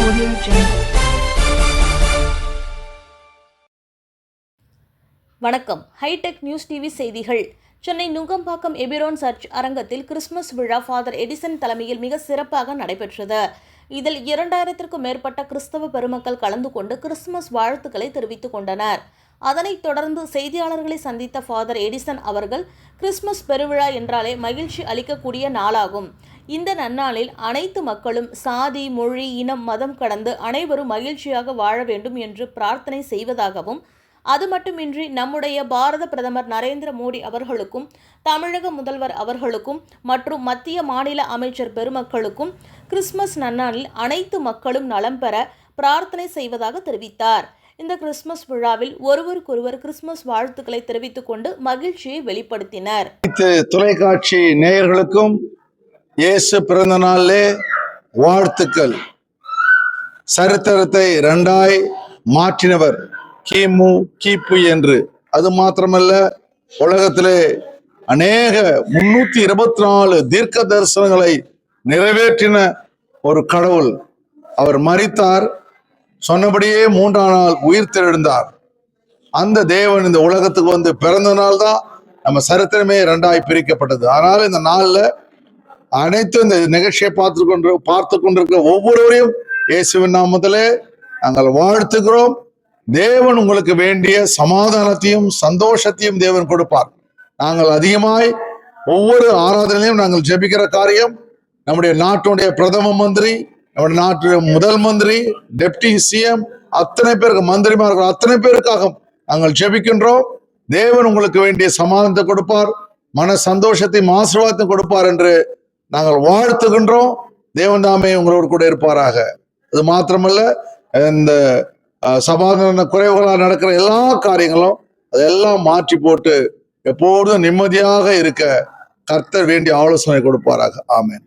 Audio Jungle. வணக்கம். Hitech news TV செய்திகள். Chennai Nungambakkam Hebron search அரங்கத்தில் கிறிஸ்துமஸ் விழா ஃபாதர் எடிசன் தலைமையில் மிக சிறப்பாக நடைபெற்றது. இதில் 2000க்கும் மேற்பட்ட கிறிஸ்தவ பெருமக்கள் கலந்து கொண்டு கிறிஸ்துமஸ் வாழ்த்துக்களை தெரிவித்துக் கொண்டனர். அதனைத் தொடர்ந்து செய்தியாளர்களை சந்தித்த ஃபாதர் எடிசன் அவர்கள், கிறிஸ்துமஸ் பெருவிழா என்றாலே மகிழ்ச்சி அளிக்கக்கூடிய நாளாகும். இந்த நன்னாளில் அனைத்து மக்களும் சாதி, மொழி, இனம், மதம் கடந்து அனைவரும் மகிழ்ச்சியாக வாழ வேண்டும் என்று பிரார்த்தனை செய்வதாகவும், அது மட்டுமின்றி நம்முடைய பாரத பிரதமர் நரேந்திர மோடி அவர்களுக்கும், தமிழக முதல்வர் அவர்களுக்கும் மற்றும் மத்திய மாநில அமைச்சர் பெருமக்களுக்கும் கிறிஸ்துமஸ் நன்னாளில் அனைத்து மக்களும் நலம் பெற பிரார்த்தனை செய்வதாக தெரிவித்தார். இந்த கிறிஸ்துமஸ் விழாவில் ஒருவருக்கொருவர் கிறிஸ்துமஸ் வாழ்த்துக்களை தெரிவித்துக் கொண்டு மகிழ்ச்சியை வெளிப்படுத்தினர். தொலைக்காட்சி நேயர்களுக்கும் இயேசு பிறந்த நாளிலே வாழ்த்துக்கள். சரித்திரத்தை 2 மாற்றினவர் கிமு கிபு என்று. அது மாத்திரமல்ல, உலகத்திலே அநேக 324 தீர்க்க தரிசனங்களை நிறைவேற்றின ஒரு கடவுள். அவர் மரித்தார், சொன்னபடியே 3ஆம் நாள் உயிர் தெழுந்தார். அந்த தேவன் இந்த உலகத்துக்கு வந்து பிறந்த நாள் தான் நம்ம சரித்திரமே 2 பிரிக்கப்பட்டது. ஆனால் இந்த நாள்ல அனைத்து இந்த நிகழ்ச்சியை பார்த்து கொண்டிருக்கிற ஒவ்வொருவரையும் இயேசுவின் நாமத்திலே நாங்கள் வாழ்த்துகிறோம். தேவன் உங்களுக்கு வேண்டிய சமாதானத்தையும் சந்தோஷத்தையும் தேவன் கொடுப்பார். நாங்கள் அதிகமாய் ஒவ்வொரு ஆராதனையிலும் நாங்கள் ஜெபிக்கிற காரியம், நம்முடைய நாட்டுடைய பிரதம மந்திரி, நம்முடைய நாட்டுடைய முதல் மந்திரி, டெப்டி சிஎம், அத்தனை பேருக்கு, மந்திரிமார்கள் அத்தனை பேருக்காக நாங்கள் ஜெபிக்கின்றோம். தேவன் உங்களுக்கு வேண்டிய சமாதானத்தை கொடுப்பார், மன சந்தோஷத்தையும் ஆசீர்வாதத்தையும் கொடுப்பார் என்று நாங்கள் வாழ்த்துகின்றோம். தேவன் தாமே உங்களோடு கூட இருப்பாராக. அது மாத்திரமல்ல, இந்த சமாதான குறைவுகளாக நடக்கிற எல்லா காரியங்களும் அதெல்லாம் மாற்றி போட்டு எப்போதும் நிம்மதியாக இருக்க கர்த்தர் வேண்டிய ஆலோசனை கொடுப்பாராக. ஆமென்.